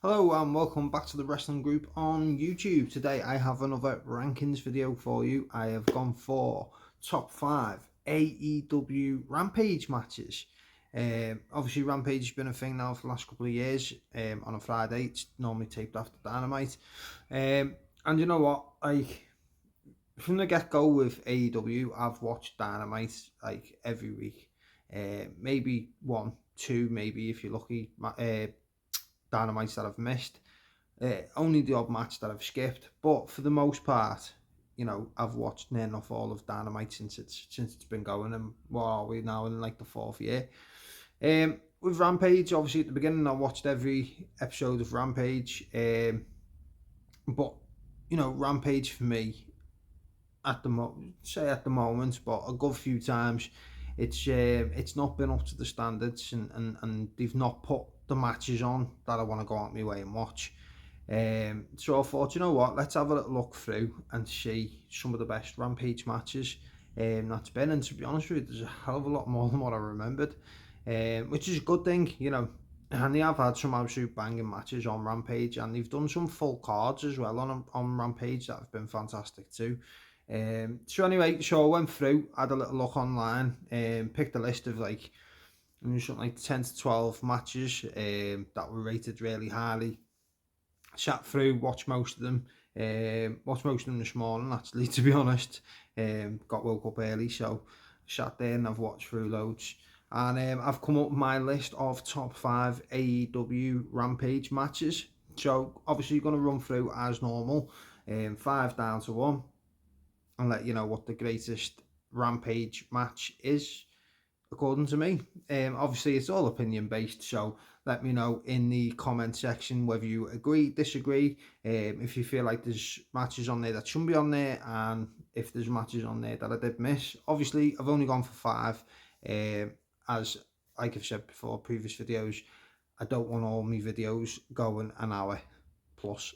Hello and welcome back to the Wrestling Group on YouTube. Today I have another rankings video for you. I have gone for top 5 AEW Rampage matches. Obviously Rampage has been a thing now for the last couple of years. On a Friday, it's normally taped after Dynamite. And you know what, from the get-go with AEW, I've watched Dynamite like every week. Maybe one, two, maybe if you're lucky, Dynamites that I've missed. Only the odd match that I've skipped, but for the most part, I've watched near enough all of Dynamite since it's been going, and what are we now in like the 4th year? With Rampage, obviously at the beginning, I watched every episode of Rampage, but Rampage for me at the moment, but a good few times, it's not been up to the standards, and they've not put the matches on that I want to go out my way and watch. So I thought, you know what, let's have a little look through and see some of the best Rampage matches that's been. And to be honest with you, there's a hell of a lot more than what I remembered, which is a good thing, And they have had some absolute banging matches on Rampage, and they've done some full cards as well on Rampage that have been fantastic too. So anyway, I went through, had a little look online, picked a list of something like 10 to 12 matches that were rated really highly. Sat through, watched most of them. Watched most of them this morning, actually, to be honest. Woke up early, so sat there and I've watched through loads. And I've come up with my list of top 5 AEW Rampage matches. So obviously you're going to run through as normal, 5 down to 1, and let you know what the greatest Rampage match is, according to me. Obviously it's all opinion based, so let me know in the comment section whether you agree, disagree, if you feel like there's matches on there that shouldn't be on there, and if there's matches on there that I did miss. Obviously I've only gone for 5, as like I've said before, previous videos, I don't want all my videos going an hour plus,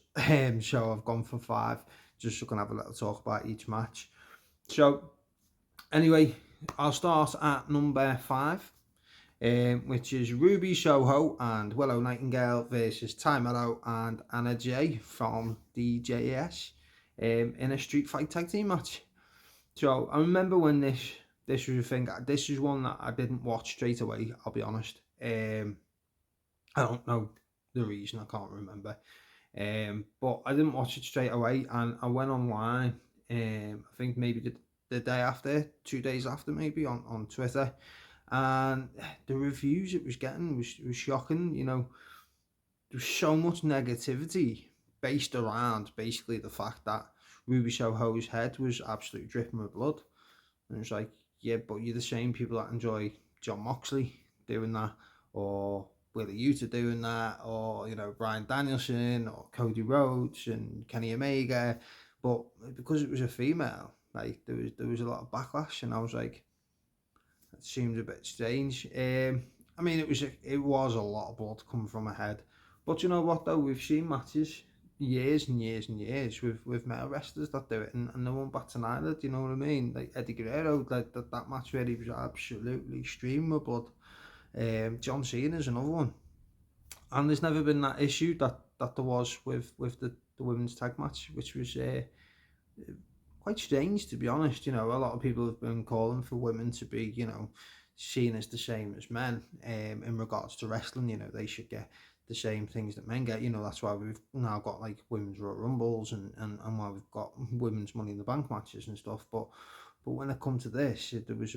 so I've gone for 5, just so I can have a little talk about each match. So anyway, I'll start at number 5, which is Ruby Soho and Willow Nightingale versus Ty Mello and Anna Jay from the JAS in a street fight tag team match. So I remember when this was a thing. This is one that I didn't watch straight away, I'll be honest. I don't know the reason, I can't remember. But I didn't watch it straight away, and I went online, I think maybe the day after, 2 days after maybe, on Twitter, and the reviews it was getting was shocking. There was so much negativity based around basically the fact that Ruby Soho's head was absolutely dripping with blood. And it was like, yeah, but you're the same people that enjoy John Moxley doing that, or Willie Utah doing that, or Bryan Danielson or Cody Rhodes and Kenny Omega, but because it was a female, like there was a lot of backlash, and I was like, that seemed a bit strange. I mean, it was a lot of blood coming from her head, but you know what though, we've seen matches years and years and years with male wrestlers that do it, and no one bats an eyelid. You know what I mean? Like Eddie Guerrero, like that match where he was absolutely streaming with blood. John Cena's another one, and there's never been that issue that there was with the women's tag match, which was quite strange, to be honest. A lot of people have been calling for women to be seen as the same as men in regards to wrestling. They should get the same things that men get. That's why we've now got like women's Royal Rumbles and why we've got women's Money in the Bank matches and stuff. But when it comes to this, there was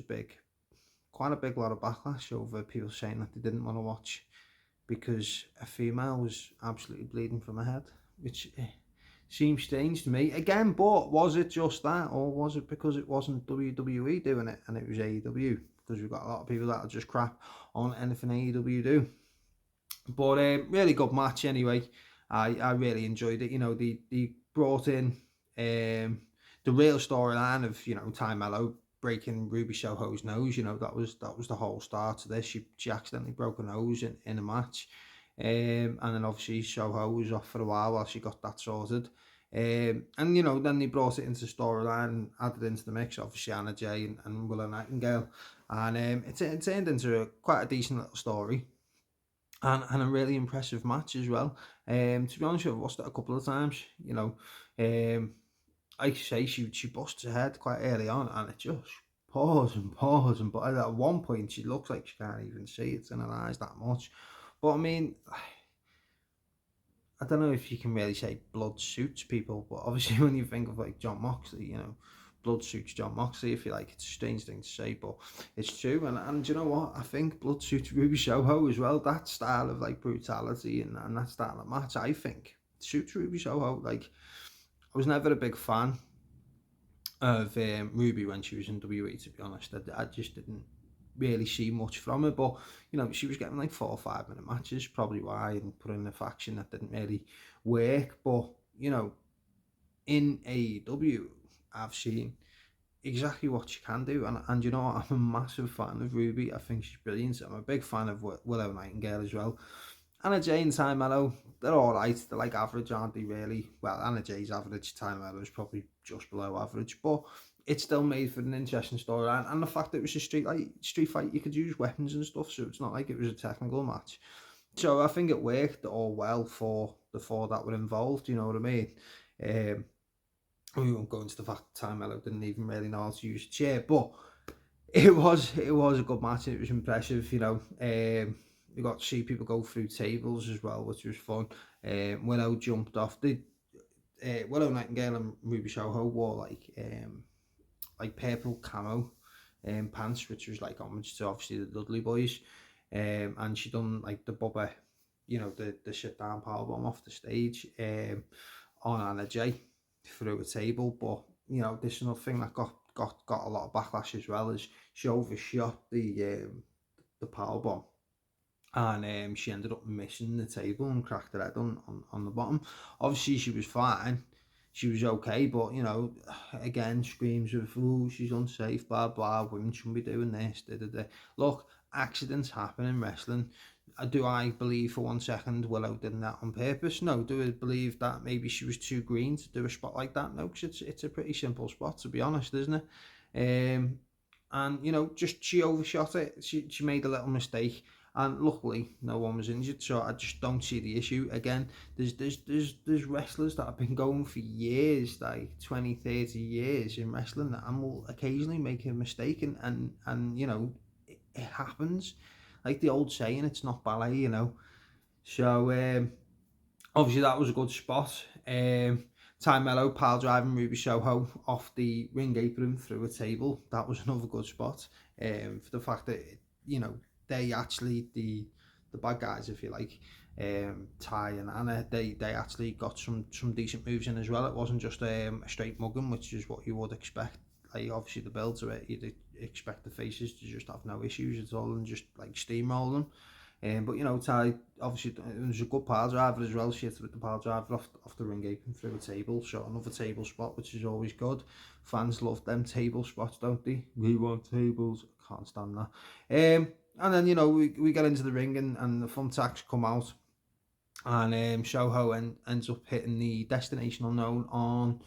quite a big lot of backlash over people saying that they didn't want to watch because a female was absolutely bleeding from her head, which seems strange to me. Again, but was it just that, or was it because it wasn't WWE doing it and it was AEW? Because we've got a lot of people that are just crap on anything AEW do. But really good match anyway. I really enjoyed it. They brought in the real storyline of Ty Mello breaking Ruby Soho's nose. That was the whole start to this. She accidentally broke her nose in a match, and then obviously Soho was off for a while she got that sorted. And then they brought it into storyline and added into the mix, obviously Anna Jay and Willow Nightingale, and it turned into quite a decent little story. and a really impressive match as well. To be honest, I've watched it a couple of times. Um, like I say, she busts her head quite early on, and it just pause, but at one point she looks like she can't even see it in her eyes that much. But I mean, I don't know if you can really say blood suits people, but obviously when you think of like John Moxley, blood suits John Moxley, if you like. It's a strange thing to say, but it's true. And you know what? I think blood suits Ruby Soho as well. That style of like brutality and that style of match, I think suits Ruby Soho. Like, I was never a big fan of Ruby when she was in WWE, to be honest. I just didn't really see much from her, but she was getting like 4 or 5 minute matches, probably why, and put in a faction that didn't really work. But in AEW, I've seen exactly what she can do, and I'm a massive fan of Ruby. I think she's brilliant. I'm a big fan of Willow Nightingale as well. Anna Jay and Ty Mello, they're all right. They're like average, aren't they, really? Well, Anna Jay's average, Ty Mello's probably just below average, but it's still made for an interesting storyline. And the fact that it was a street fight, you could use weapons and stuff, so it's not like it was a technical match. So I think it worked all well for the four that were involved, you know what I mean? Um, we won't go into the fact that Ty Mello didn't even really know how to use a chair, but it was a good match. It was impressive, we got to see people go through tables as well, which was fun. Willow jumped off. Willow Nightingale and Ruby Soho wore like purple camo pants, which was like homage to obviously the Dudley Boys. And she done like the Bubba, the sit down powerbomb off the stage on Anna Jay through a table. But this is another thing that got a lot of backlash as well, is she overshot the powerbomb, and she ended up missing the table and cracked her head on the bottom. Obviously she was fine, she was okay, but again, screams of, oh, she's unsafe, blah blah, women shouldn't be doing this, da, da, da. Look, accidents happen in wrestling. Do I believe for 1 second Willow did that on purpose? No. Do I believe that maybe she was too green to do a spot like that? No, because it's a pretty simple spot, to be honest, isn't it? And just she overshot it. She made a little mistake, and luckily no one was injured. So I just don't see the issue. Again, there's wrestlers that have been going for years, like 20, 30 years in wrestling, and will occasionally make a mistake, and it happens. Like the old saying, it's not ballet. So obviously that was a good spot. Ty Mello pile driving Ruby Soho off the ring apron through a table. That was another good spot. For the fact that they actually, the bad guys, if you like, Ty and Anna, they actually got some decent moves in as well. It wasn't just a straight mugging, which is what you would expect. Like, obviously the build to it, you'd expect the faces to just have no issues at all and just like steamroll them. But Ty, obviously it was a good pile driver as well. She hit with the pile driver off the ring apron through a table, so another table spot, which is always good. Fans love them table spots, don't they? We want tables. Can't stand that. And then we get into the ring, and the thumbtacks come out, and Soho ends up hitting the Destination Unknown on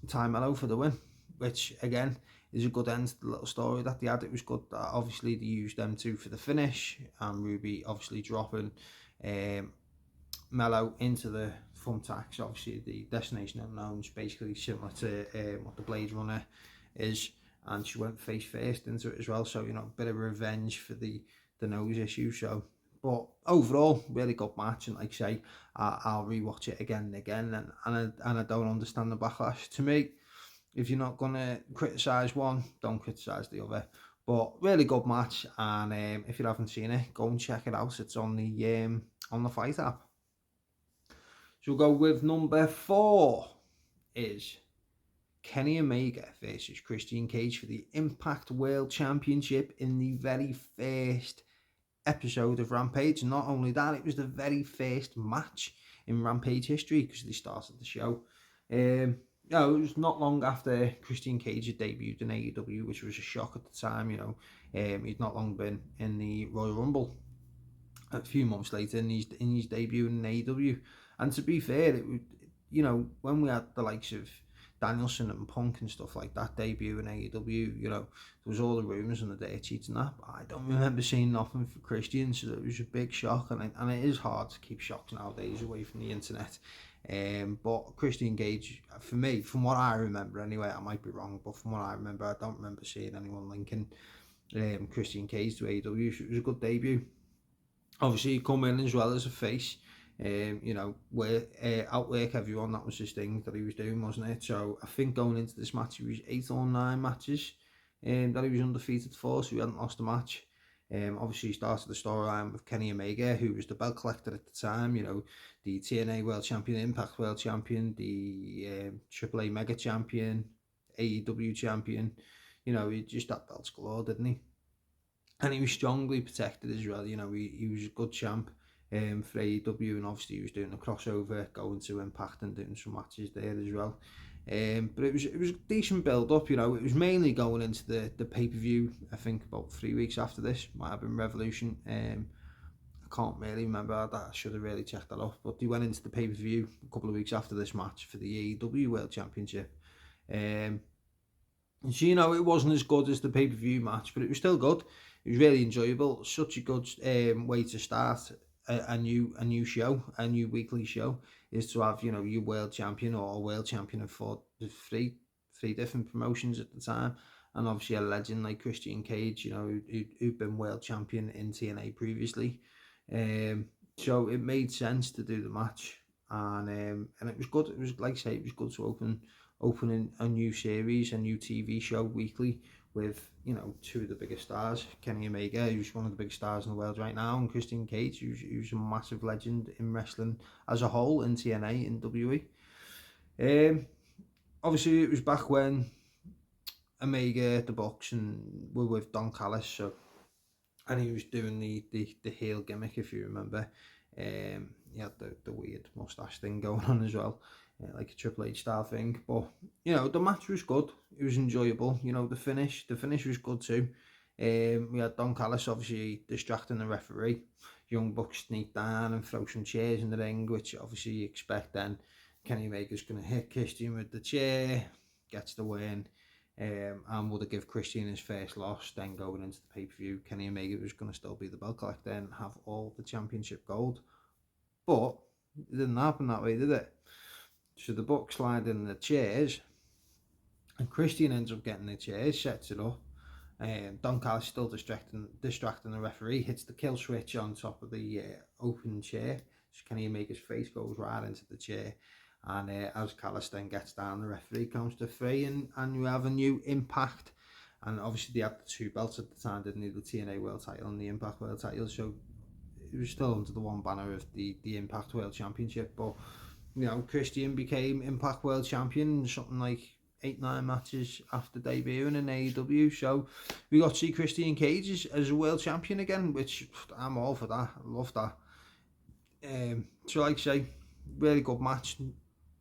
Ty Mello for the win, which again is a good end to the little story that they had. It was good that obviously they used them two for the finish, and Ruby obviously dropping Mello into the thumbtacks. Obviously the Destination Unknown is basically similar to what the Blade Runner is, and she went face first into it as well, so a bit of revenge for the nose issue. So, but overall, really good match, and like I say, I'll rewatch it again and again, and I don't understand the backlash. To me, if you're not gonna criticise one, don't criticise the other. But really good match, and if you haven't seen it, go and check it out. It's on the Fight app. So we'll go with number 4 is Kenny Omega versus Christian Cage for the Impact World Championship in the very first episode of Rampage. And not only that, it was the very first match in Rampage history, because they started the show. It was not long after Christian Cage had debuted in AEW, which was a shock at the time. He'd not long been in the Royal Rumble. A few months later, and he's debuting in AEW. And to be fair, it when we had the likes of Danielson and Punk and stuff like that debut in AEW, you know, there was all the rumours and the dirt sheets and that, but I don't remember seeing nothing for Christian, so it was a big shock, and it is hard to keep shocks nowadays away from the internet. But Christian Cage, for me, from what I remember anyway, I might be wrong, but from what I remember, I don't remember seeing anyone linking Christian Cage to AEW. So it was a good debut. Obviously, he come in as well as a face. You know, outwork everyone. That was his thing that he was doing, wasn't it? So I think going into this match, he was 8 or 9 matches that he was undefeated for, so he hadn't lost a match. Obviously, he started the storyline with Kenny Omega, who was the belt collector at the time. You know, the TNA World Champion, Impact World Champion, the AAA Mega Champion, AEW Champion. You know, he just had belts galore, didn't he? And he was strongly protected as well. You know, he was a good champ for AEW, and obviously he was doing a crossover, going to Impact and doing some matches there as well. But it was a decent build up. You know, it was mainly going into the pay-per-view. I think about 3 weeks after this might have been Revolution. I can't really remember that. I should have really checked that off. But he went into the pay-per-view a couple of weeks after this match for the AEW World Championship. And so, you know, it wasn't as good as the pay-per-view match, but it was still good. It was really enjoyable. Such a good way to start a new show, a new weekly show, is to have, you know, your world champion or a world champion for three different promotions at the time, and obviously a legend like Christian Cage, you know, who'd been world champion in TNA previously. So it made sense to do the match, and it was good. It was, like I say, it was good to open a new series, a new TV show weekly with, you know, 2 of the biggest stars, Kenny Omega, who's one of the biggest stars in the world right now, and Christian Cage, who's a massive legend in wrestling as a whole, in TNA, in WWE. Obviously, it was back when Omega, the Bucks, and were with Don Callis, so, and he was doing the heel gimmick, if you remember. He had the weird mustache thing going on as well. Like a Triple H style thing, but you know, the match was good. It was enjoyable. You know, the finish was good too. We had Don Callis obviously distracting the referee. Young Bucks sneak down and throw some chairs in the ring, which obviously you expect. Then Kenny Omega's going to hit Christian with the chair, gets the win, and would have give Christian his first loss. Then going into the pay-per-view, Kenny Omega was going to still be the belt collector and have all the championship gold, but it didn't happen that way, did it? So the Bucks slide in the chairs, and Christian ends up getting the chairs, sets it up. Don Callis still distracting the referee, hits the kill switch on top of the open chair. So Kenny Omega's face goes right into the chair, and as Callis then gets down, the referee counts to 3, and you have a new Impact. And obviously they had the 2 belts at the time, didn't they? The TNA World Title and the Impact World Title. So it was still under the one banner of the Impact World Championship, but you know, Christian became Impact World Champion something like 8-9 matches after debuting in AEW. So we got to see Christian Cage as a world champion again, which I'm all for that. I love that. So like I say, really good match.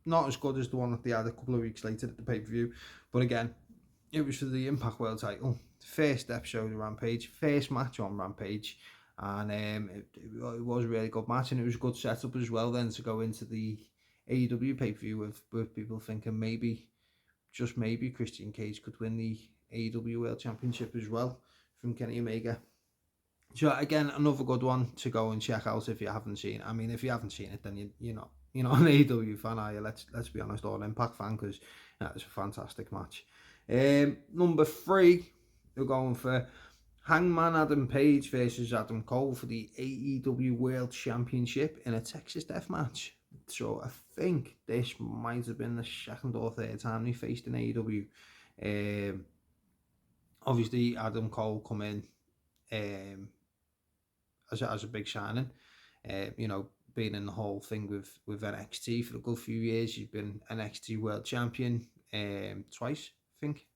Not as good as the one that they had a couple of weeks later at the pay-per-view, but again, it was for the Impact World Title. First episode of Rampage, first match on Rampage, and it was a really good match, and it was a good setup as well then to go into the AEW pay-per-view with people thinking maybe, just maybe, Christian Cage could win the AEW World Championship as well from Kenny Omega. So again, another good one to go and check out if you haven't seen it. I mean, if you haven't seen it, then you're not an AEW fan, are you? Let's be honest, or an Impact fan, because it's a fantastic match. Number 3, we're going for Hangman Adam Page versus Adam Cole for the AEW World Championship in a Texas Death Match. So I think this might have been the 2nd or 3rd time they faced in AEW. Obviously, Adam Cole come in as a big signing. You know, being in the whole thing with NXT for a good few years. He's been NXT World Champion twice, I think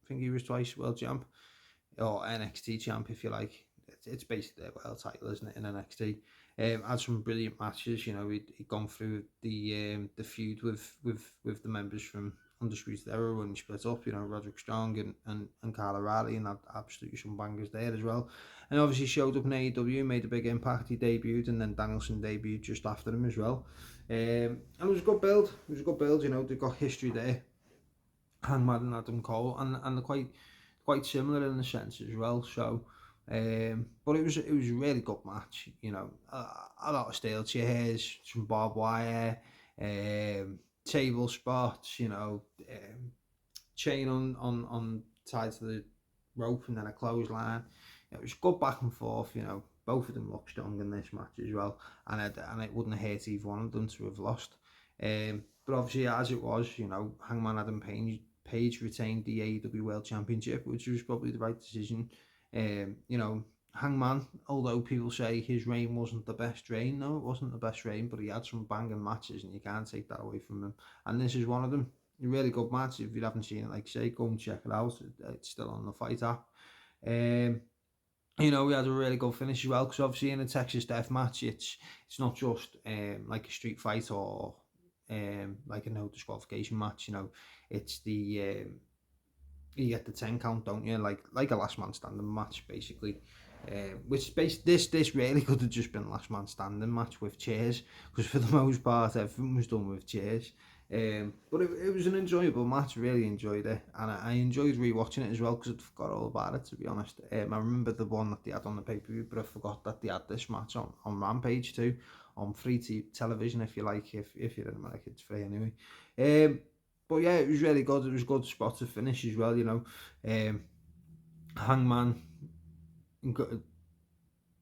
he was twice World Champ, or NXT Champ if you like. It's basically a world title, isn't it, in NXT. Had some brilliant matches. You know, he'd gone through the feud with the members from Undisputed Era when he split up. You know, Roderick Strong and Kyle O'Reilly, and had absolutely some bangers there as well. And obviously showed up in AEW, made a big impact. He debuted, and then Danielson debuted just after him as well. And it was a good build. You know, they've got history there. Hangman and Adam Cole, and they're quite similar in the sense as well. So, but it was a really good match. You know, a lot of steel chairs, some barbed wire, table spots. You know, chain on tied to the rope and then a clothesline. It was good back and forth. You know, both of them looked strong in this match as well, and it wouldn't hurt either one of them to have lost. But obviously, as it was, you know, Hangman Adam Page retained the AEW World Championship, which was probably the right decision. You know, Hangman, although people say his reign wasn't the best reign, no, it wasn't the best reign, but he had some banging matches, and you can't take that away from him. And this is one of them. A really good match. If you haven't seen it, like I say, go and check it out. It's still on the Fight app. You know, we had a really good finish as well, because obviously in a Texas Death Match, it's not just like a street fight or like a no disqualification match. You know, it's the you get the 10 count, don't you? Like a last man standing match, basically. This really could have just been a last man standing match with chairs, because for the most part everything was done with chairs. But it was an enjoyable match. Really enjoyed it, and I enjoyed rewatching it as well, because I'd forgot all about it, to be honest. I remember the one that they had on the pay-per-view, but I forgot that they had this match on Rampage too, on free television, if you like. If you're in America, it's free anyway. But yeah, it was really good. It was a good spot to finish as well, you know. Hangman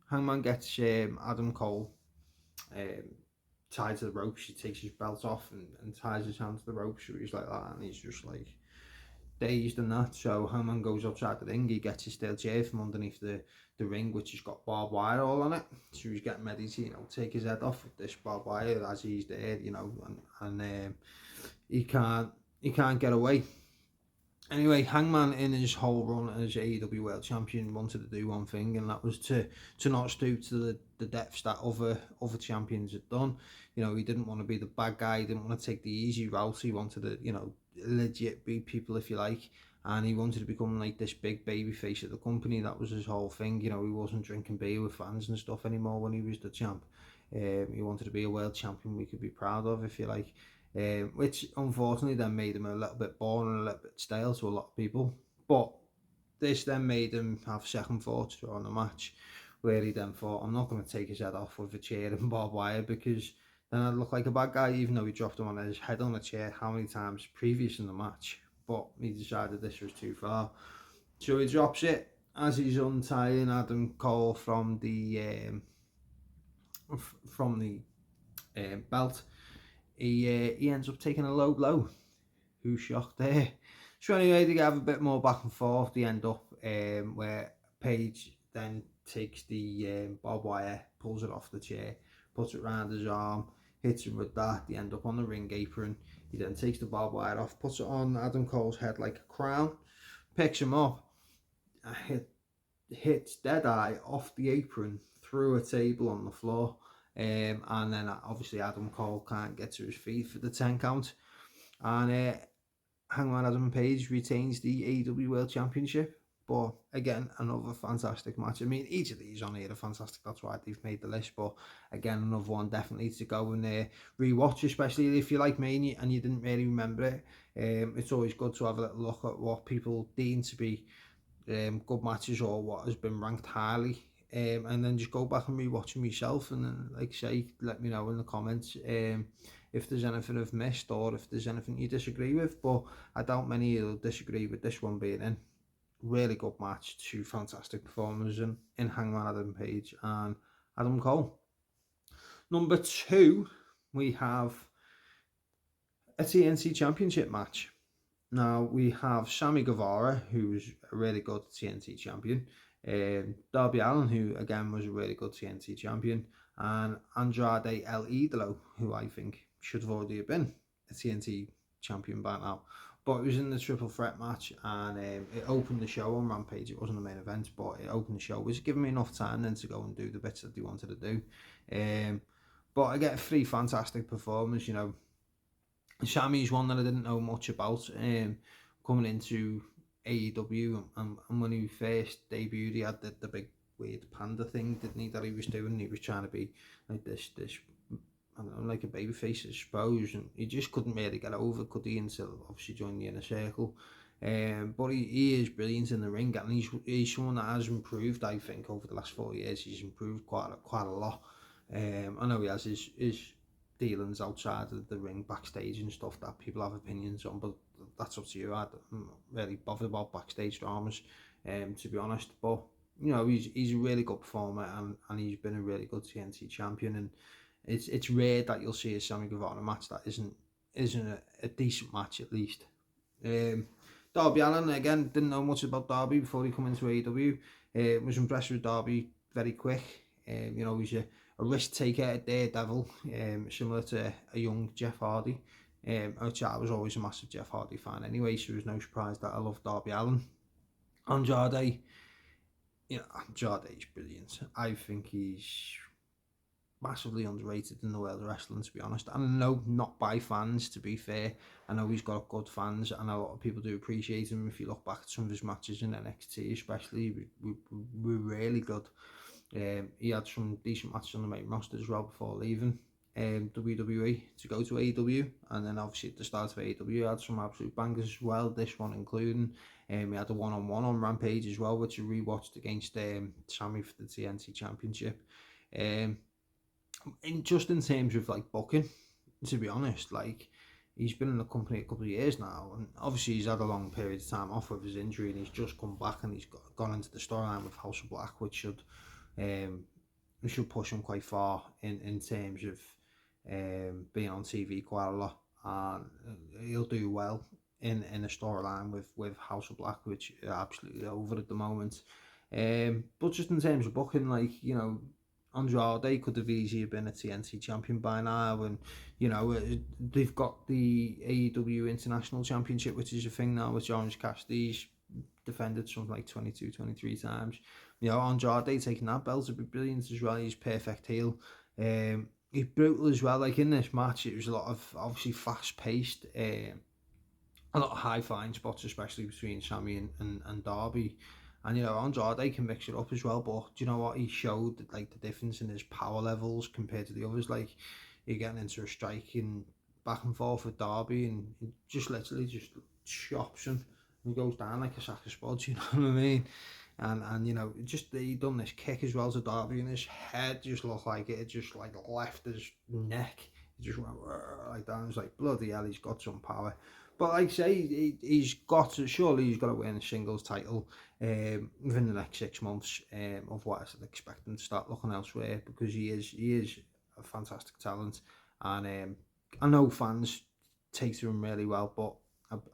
Hangman gets Adam Cole um, tied to the ropes. He takes his belt off and ties his hand to the ropes, so he's like that, and he's just like dazed and that. So Hangman goes outside the ring. He gets his steel chair from underneath the ring, which has got barbed wire all on it. So he's getting ready to, you know, take his head off with this barbed wire as he's there, you know, and he can't get away. Anyway, Hangman in his whole run as AEW World Champion wanted to do one thing, and that was to not stoop to the depths that other champions had done. You know, he didn't want to be the bad guy. He didn't want to take the easy route. He wanted to, you know, legit beat people, if you like, and he wanted to become like this big baby face of the company. That was his whole thing. You know, he wasn't drinking beer with fans and stuff anymore when he was the champ. He wanted to be a world champion we could be proud of, if you like. Which unfortunately then made him a little bit boring and a little bit stale to a lot of people. But this then made him have second thoughts during the match, where he then thought, I'm not going to take his head off with a chair and barbed wire, because then I'd look like a bad guy, even though he dropped him on his head on a chair how many times previous in the match. But he decided this was too far. So he drops it as he's untying Adam Cole from the belt. He ends up taking a low blow. Who's shocked there? So anyway, they have a bit more back and forth. They end up where Paige then takes the barbed wire, pulls it off the chair, puts it around his arm, hits him with that. They end up on the ring apron. He then takes the barbed wire off, puts it on Adam Cole's head like a crown, picks him up, hits Deadeye off the apron through a table on the floor. And then obviously Adam Cole can't get to his feet for the 10 count. And Hangman Adam Page retains the AEW World Championship. But again, another fantastic match. I mean, each of these on here are fantastic. That's why they've made the list. But again, another one definitely to go and rewatch, especially if you're like me and you didn't really remember it. It's always good to have a little look at what people deem to be good matches or what has been ranked highly. And then just go back and rewatch them yourself, and then, like say, let me know in the comments if there's anything I've missed or if there's anything you disagree with. But I doubt many will disagree with this one being in. Really good match, two fantastic performers in Hangman Adam Page and Adam Cole. Number 2, we have a TNT Championship match. Now we have Sammy Guevara, who's a really good TNT champion, Darby Allin, who again was a really good TNT champion, and Andrade El Idolo, who I think should have already been a TNT champion by now. But it was in the triple threat match, and it opened the show on Rampage. It wasn't the main event, but it opened the show, which giving me enough time then to go and do the bits that they wanted to do. But I get 3 fantastic performers, you know. Sammy's one that I didn't know much about coming into AEW, and when he first debuted, he had the big weird panda thing, didn't he, that he was doing. He was trying to be like this I don't know, like a babyface, I suppose, and he just couldn't really get over, could he, until obviously joined the Inner Circle. But he is brilliant in the ring, and he's someone that has improved. I think over the last 4 years, he's improved quite a lot. I know he has his dealings outside of the ring, backstage and stuff that people have opinions on, but that's up to you. I'm not really bothered about backstage dramas, to be honest. But you know, he's a really good performer, and he's been a really good TNT champion. And it's rare that you'll see a Sammy Guevara match that isn't a decent match at least. Darby Allin, again, didn't know much about Darby before he come into AEW. Was impressed with Darby very quick. You know, he's a risk taker, a daredevil, similar to a young Jeff Hardy. Which I was always a massive Jeff Hardy fan anyway, so it was no surprise that I love Darby Allin. Andrade, you know, Andrade's brilliant. I think he's massively underrated in the world of wrestling, to be honest. And no, not by fans, to be fair. I know he's got good fans, and a lot of people do appreciate him. If you look back at some of his matches in NXT, especially, were really good. He had some decent matches on the main roster as well before leaving WWE to go to AEW, and then obviously at the start of AEW he had some absolute bangers as well, this one including. He had a one-on-one on Rampage as well, which I rewatched against Sammy for the TNT Championship. In terms of like booking, to be honest, like he's been in the company a couple of years now, and obviously he's had a long period of time off with his injury, and he's just come back, and he's gone into the storyline with House of Black, which should push him quite far in terms of being on TV quite a lot, and he'll do well in a storyline with House of Black, which are absolutely over at the moment. But just in terms of booking, like, you know, Andrade could have easily been a TNT champion by now, and you know, they've got the AEW International Championship, which is a thing now, which Orange Cassidy's defended something like 22, 23 times. You know, Andrade taking that belt would be brilliant as well. He's perfect heel. He's brutal as well. Like in this match, it was a lot of obviously fast paced, a lot of high flying spots, especially between Sammy and Darby. And you know, Andrade can mix it up as well, but do you know what? He showed like the difference in his power levels compared to the others. Like you're getting into a striking back and forth with Darby, and he just literally just chops him and goes down like a sack of spuds. You know what I mean? And you know, just he done this kick as well to Darby, and his head just looked like it just like left his neck. He just went like that. It's like, bloody hell, he's got some power. But like I say, he's got to win a singles title within the next 6 months. Otherwise, I'd expect him to start looking elsewhere, because he is a fantastic talent, and I know fans take to him really well, but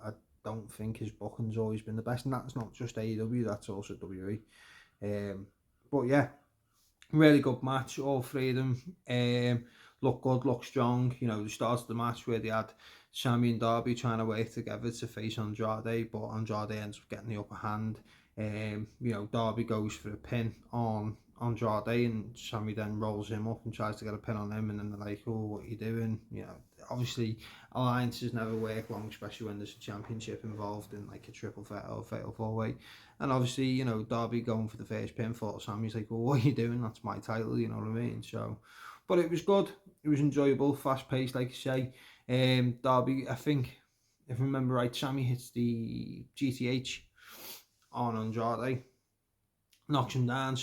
I don't think his booking's always been the best, and that's not just AEW, that's also WWE. But yeah, really good match. All three of them look good, look strong. You know, the start of the match where they had Sammy and Darby trying to work together to face Andrade, but Andrade ends up getting the upper hand. You know, Darby goes for a pin on Andrade, and Sammy then rolls him up and tries to get a pin on him, and then they're like, oh, what are you doing? You know, obviously alliances never work long, especially when there's a championship involved in like a triple threat or fatal four-way. And obviously, you know, Darby going for the first pinfall, Sammy's like, well, what are you doing? That's my title, you know what I mean? So, but it was good, it was enjoyable, fast-paced, like I say. Darby, I think, if I remember right, Sammy hits the GTH on Andrade, knocks him down.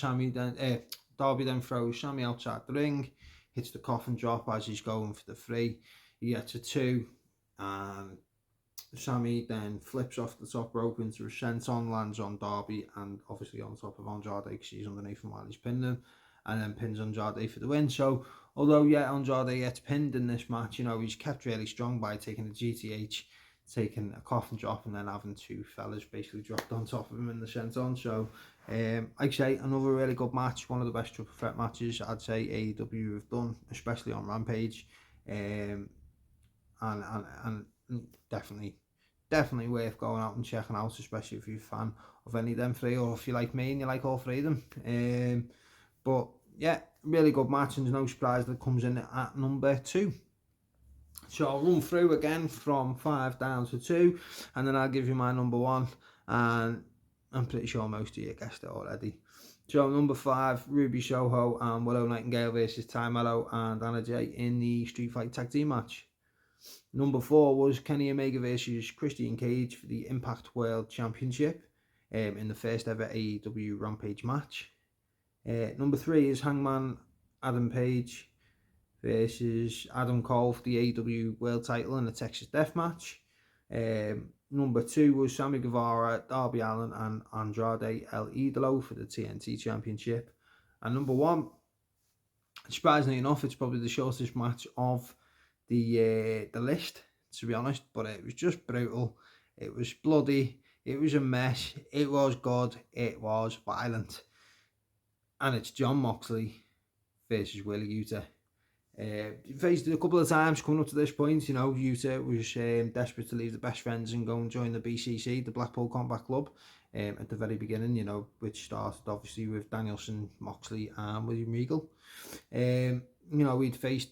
Darby then throws Sammy outside the ring, hits the coffin drop as he's going for the 3. He gets a 2, and Sammy then flips off the top rope into a senton, lands on Darby, and obviously on top of Andrade because he's underneath him while he's pinned him, and then pins Andrade for the win. So, although, yeah, Andrade gets pinned in this match, you know, he's kept really strong by taking a GTH, taking a coffin drop, and then having 2 fellas basically dropped on top of him in the senton. So, I'd say another really good match, one of the best triple threat matches I'd say AEW have done, especially on Rampage. And definitely worth going out and checking out, especially if you're a fan of any of them 3, or if you like me and you like all 3 of them. But yeah, really good match, and there's no surprise that comes in at number 2. So I'll run through again from 5 down to 2, and then I'll give you my number 1, and I'm pretty sure most of you guessed it already. So number 5, Ruby Soho and Willow Nightingale versus Ty Mello and Anna Jay in the Street Fight Tag Team match. Number 4 was Kenny Omega versus Christian Cage for the Impact World Championship in the first ever AEW Rampage match. Number 3 is Hangman Adam Page versus Adam Cole for the AEW World title in a Texas Death match. Number 2 was Sammy Guevara, Darby Allin and Andrade El Idolo for the TNT Championship. And number 1, surprisingly enough, it's probably the shortest match of the list, to be honest, but it was just brutal. It was bloody, it was a mess, it was good, it was violent. And it's Jon Moxley versus Willie Yuta. Faced it a couple of times coming up to this point. You know, Yuta was desperate to leave the best friends and go and join the BCC, the Blackpool Combat Club, at the very beginning, you know, which started obviously with Danielson, Moxley and William Regal. You know, we'd faced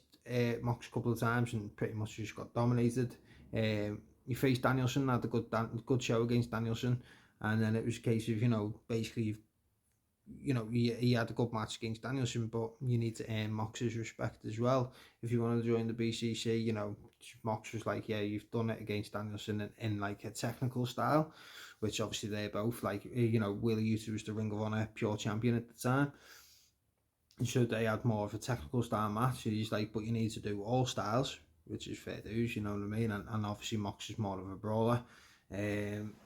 Mox a couple of times and pretty much just got dominated. He faced Danielson, had a good show against Danielson, and then it was a case of, you know, basically, you know, he had a good match against Danielson, but you need to earn Mox's respect as well. If you want to join the BCC, you know, Mox was like, yeah, you've done it against Danielson in like a technical style, which obviously they're both like, you know, Willie Yuta was the Ring of Honor pure champion at the time. And so they had more of a technical style match. And he's like, but you need to do all styles, which is fair dues, you know what I mean? And obviously Mox is more of a brawler.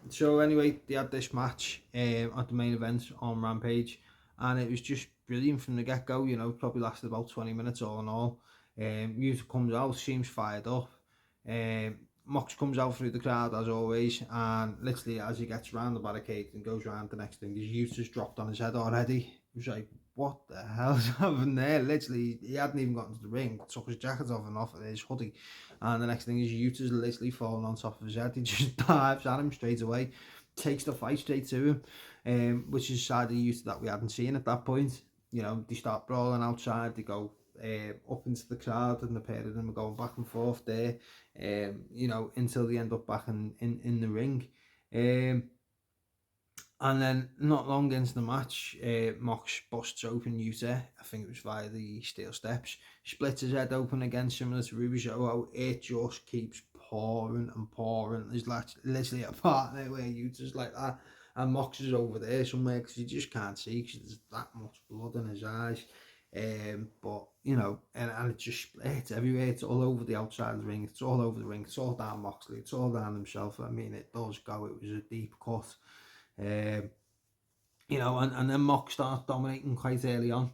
So anyway, they had this match at the main event on Rampage, and it was just brilliant from the get-go. You know, probably lasted about 20 minutes all in all. Yuta comes out, seems fired up. Mox comes out through the crowd as always, and literally as he gets around the barricade and goes around, the next thing is Yuta's dropped on his head already. It was like, what the hell's happening there? Literally, he hadn't even gotten to the ring, took his jacket off and off his hoodie, and the next thing is Yuta's literally falling on top of his head. He just dives at him straight away, takes the fight straight to him, which is a side of Yuta that we hadn't seen at that point. You know, they start brawling outside, they go up into the crowd, and the pair of them are going back and forth there, you know, until they end up back in the ring. And then not long into the match, Mox busts open Yuta. I think it was via the steel steps. Splits his head open again, similar to Ruby Soho. It just keeps pouring and pouring. There's literally a part there where Yuta's like that, and Mox is over there somewhere because you just can't see because there's that much blood in his eyes. But you know, and it just splits everywhere. It's all over the outside of the ring. It's all over the ring. It's all down Moxley. It's all down himself. I mean, it does go. It was a deep cut. You know, and then Mox starts dominating quite early on,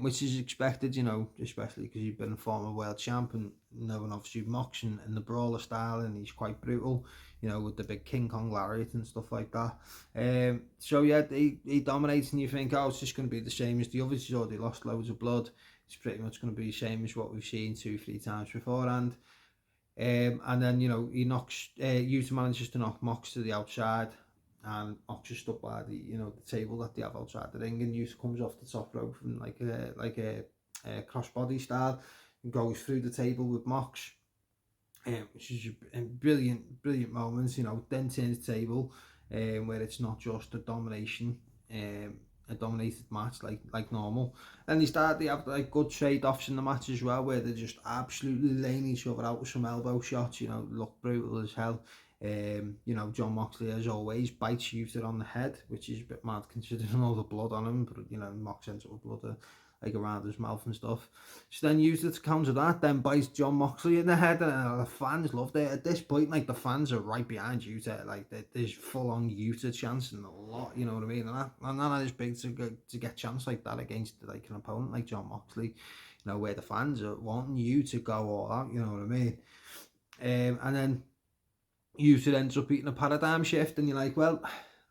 which is expected, you know, especially because he's been a former world champ and knowing obviously Mox and the brawler style, and he's quite brutal, you know, with the big King Kong lariat and stuff like that. So yeah, he dominates, and you think, oh, it's just going to be the same as the others. He's already lost loads of blood. It's pretty much going to be the same as what we've seen 2-3 times beforehand. And then, you know, he knocks, Yuta manages to knock Mox to the outside, and Mox is stuck by the, you know, the table that they have outside the ring, and Yuta comes off the top rope from like a crossbody style and goes through the table with Mox, which is a brilliant moment, you know. Then turns the table, where it's not just a domination, a dominated match like normal. And they have like good trade-offs in the match as well, where they're just absolutely laying each other out with some elbow shots, you know, look brutal as hell. You know, Jon Moxley, as always, bites Yuta on the head, which is a bit mad considering all the blood on him, but, you know, Mox ends up with blood like around his mouth and stuff. So then Yuta, to counter that, then bites Jon Moxley in the head, and the fans loved it. At this point, like, the fans are right behind Yuta, like, there's full-on Yuta chance and a lot, you know what I mean? And that is big to get chance like that against, like, an opponent like Jon Moxley, you know, where the fans are wanting you to go all out, you know what I mean? And then Yuta ends up eating a paradigm shift, and you're like, well,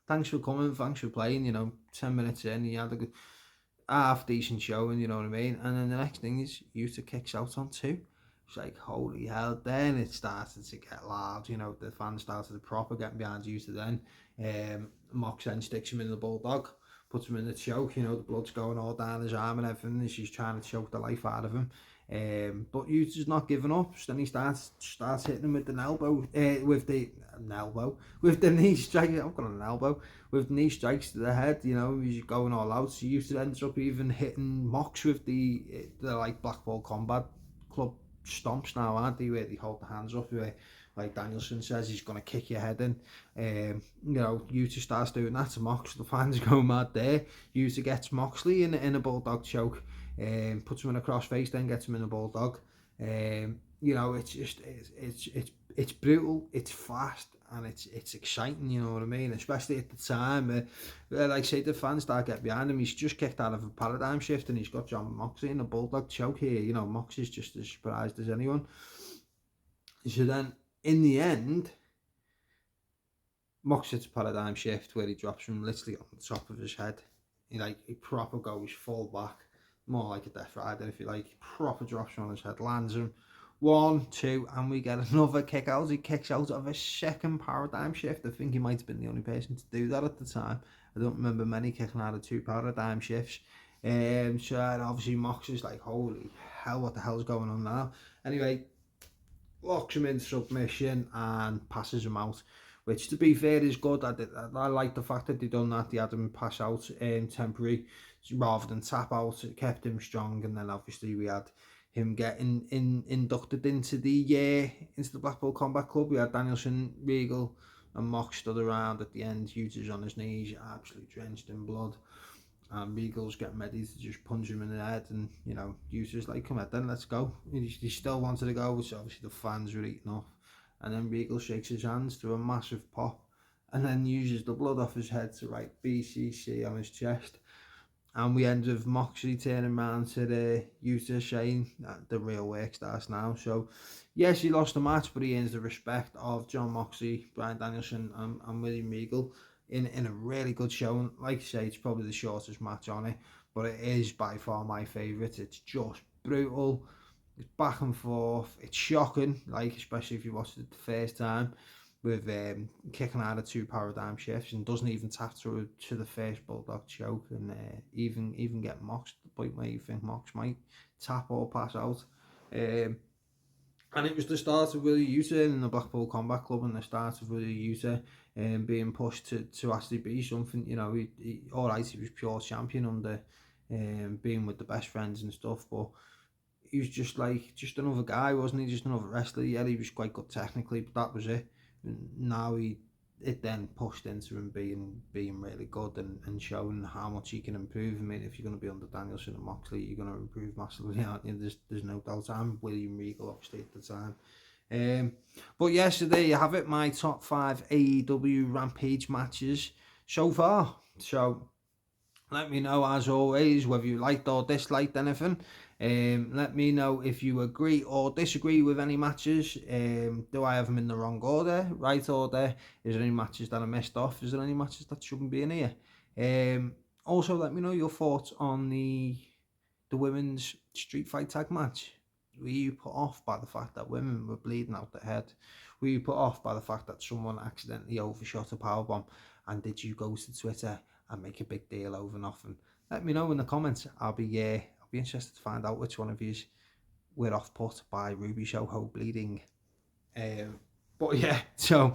thanks for coming, thanks for playing, you know, 10 minutes in, you had a good, half decent show, and you know what I mean? And then the next thing is Yuta kicks out on 2. It's like, holy hell. Then it started to get loud, you know, the fans started to proper getting behind Yuta then. Mox then sticks him in the bulldog, puts him in the choke, you know, the blood's going all down his arm and everything, and she's trying to choke the life out of him. But Utah's not giving up. So then he starts hitting him with the with the knee strike. I've got an elbow with knee strikes to the head. You know, he's going all out. So Utah ends up even hitting Mox with the like Blackpool Combat Club stomps now, aren't they? Where they hold the hands up, where like Danielson says he's going to kick your head in. You know, Utah starts doing that to Mox. The fans go mad there. Utah gets Moxley in a bulldog choke. Puts him in a crossface, then gets him in a bulldog. You know, it's brutal, it's fast, and it's exciting. You know what I mean? Especially at the time, like say the fans start getting behind him. He's just kicked out of a paradigm shift, and he's got John Moxley in a bulldog choke here. You know, Mox is just as surprised as anyone. So then, in the end, Mox hits a paradigm shift where he drops him literally on the top of his head. He proper goes full back. More like a Death Rider, if you like. Proper drops him on his head, lands him. 1, 2, and we get another kick out. He kicks out of a second paradigm shift. I think he might have been the only person to do that at the time. I don't remember many kicking out of 2 paradigm shifts. So obviously Mox is like, holy hell, what the hell's going on now? Anyway, locks him in submission and passes him out. Which, to be fair, is good. I like the fact that they done that. They had him pass out temporary rather than tap out. It kept him strong, and then obviously we had him getting inducted into the Blackpool Combat Club. We had Danielson, Regal, and Mox stood around at the end. Utah's on his knees, absolutely drenched in blood. And Regal's getting ready to just punch him in the head, and you know, Utah's like, come on then, let's go. He still wanted to go, which obviously the fans were eating off. And then Regal shakes his hands to a massive pop, and then uses the blood off his head to write BCC on his chest. And we end with Moxley turning around to the Utah saying that the real work starts now. So yes, he lost the match, but he earns the respect of John Moxley, Bryan Danielson, and Willie Regal in a really good showing. Like I say, it's probably the shortest match on it, but it is by far my favourite. It's just brutal. It's back and forth. It's shocking, like especially if you watched it the first time, with kicking out of 2 paradigm shifts and doesn't even tap through to the first bulldog choke, and even get Mox to the point where you think Mox might tap or pass out. And it was the start of Willie Utah in the Blackpool Combat Club, and the start of Willie Utah being pushed to actually be something. You know, he alright, he was pure champion under being with the best friends and stuff, but he was just another guy, wasn't he? Just another wrestler. Yeah, he was quite good technically, but that was it. Now it then pushed into him being really good and showing how much he can improve. I mean, if you're going to be under Danielson and Moxley, you're going to improve massively, aren't you? There's no doubt. I'm William Regal, obviously, at the time. But yes, so there you have it, my top 5 AEW Rampage matches so far. So let me know, as always, whether you liked or disliked anything. Let me know if you agree or disagree with any matches. Do I have them in the wrong order, right order? Is there any matches that I missed off? Is there any matches that shouldn't be in here? Also, let me know your thoughts on the women's street fight tag match. Were you put off by the fact that women were bleeding out their head? Were you put off by the fact that someone accidentally overshot a powerbomb? And did you go to Twitter and make a big deal over nothing? Let me know in the comments. I'll be interested to find out which one of yous were off put by Ruby Soho bleeding. But yeah, so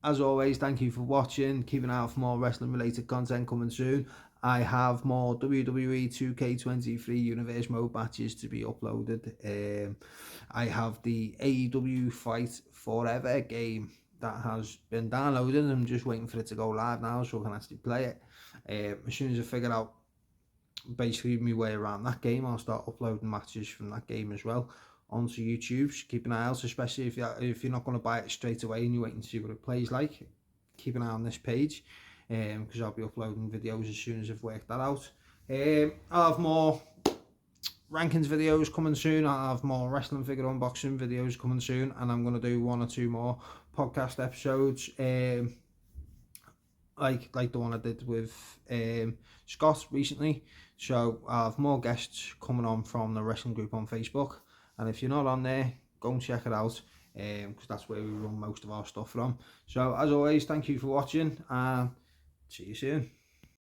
as always, thank you for watching. Keep an eye out for more wrestling related content coming soon. I have more WWE 2K23 Universe Mode matches to be uploaded. I have the AEW Fight Forever game that has been downloaded. I'm just waiting for it to go live now so I can actually play it. As soon as I figure out basically my way around that game, I'll start uploading matches from that game as well onto YouTube. So keep an eye out, especially if you're not going to buy it straight away and you're waiting to see what it plays like. Keep an eye on this page, because I'll be uploading videos as soon as I've worked that out. I'll have more rankings videos coming soon. I'll have more wrestling figure unboxing videos coming soon, and I'm going to do 1 or 2 more podcast episodes, like the one I did with Scott recently. So I'll have more guests coming on from the wrestling group on Facebook, and if you're not on there, go and check it out, because that's where we run most of our stuff from. So as always, thank you for watching, and see you soon.